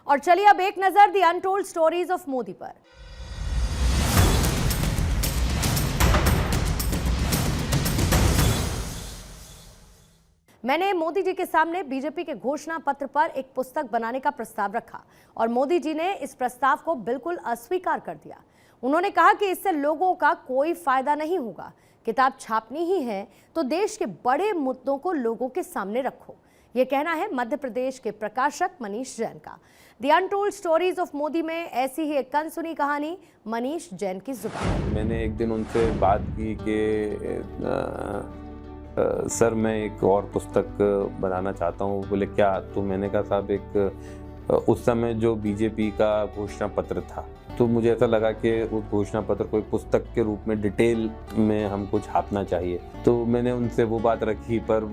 और चलिए अब एक नजर the untold stories of Modi पर। मैंने मोदी जी के सामने बीजेपी के घोषणा पत्र पर एक पुस्तक बनाने का प्रस्ताव रखा और मोदी जी ने इस प्रस्ताव को बिल्कुल अस्वीकार कर दिया। उन्होंने कहा कि इससे लोगों का कोई फायदा नहीं होगा, किताब छापनी ही है तो देश के बड़े मुद्दों को लोगों के सामने रखो। यह कहना है मध्य प्रदेश के प्रकाशक मनीष जैन का। The untold stories of Modi में ऐसी ही एक अनसुनी कहानी मनीष जैन की जुबान। मैंने एक दिन उनसे बात की कि सर मैं एक और पुस्तक बनाना चाहता हूँ। बोले क्या? तो मैंने कहा साहब एक उस समय जो बीजेपी का घोषणा पत्र था, तो मुझे ऐसा लगा कि उस घोषणा पत्र को एक पुस्तक के रूप में डिटेल में हमको छापना चाहिए। तो मैंने उनसे वो बात रखी, पर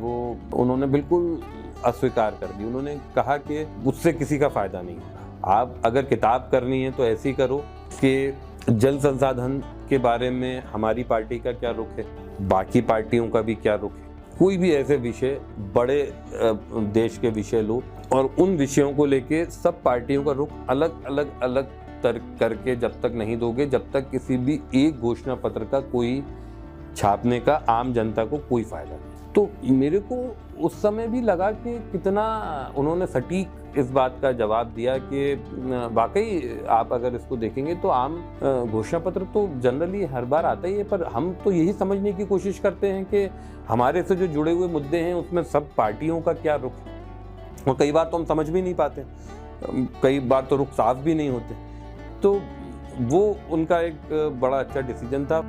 उन्होंने बिल्कुल अस्वीकार कर दी। उन्होंने कहा कि उससे किसी का फायदा नहीं होगा, आप अगर किताब करनी है तो ऐसी करो कि जल संसाधन के बारे में हमारी पार्टी का क्या रुख है, बाकी पार्टियों का भी क्या रुख है, कोई भी ऐसे विषय बड़े देश के विषय लो और उन विषयों को लेके सब पार्टियों का रुख अलग अलग तर्क करके जब तक नहीं दोगे, जब तक किसी भी एक घोषणा पत्र का कोई छापने का आम जनता को कोई फायदा नहीं। तो मेरे को उस समय भी लगा कि कितना उन्होंने सटीक इस बात का जवाब दिया कि वाकई आप अगर इसको देखेंगे तो आम घोषणा पत्र तो जनरली हर बार आता ही है, पर हम तो यही समझने की कोशिश करते हैं कि हमारे से जो जुड़े हुए मुद्दे हैं उसमें सब पार्टियों का क्या रुख है, और कई बार तो हम समझ भी नहीं पाते, कई बार तो रुख साफ भी नहीं होते। तो वो उनका एक बड़ा अच्छा डिसीजन था।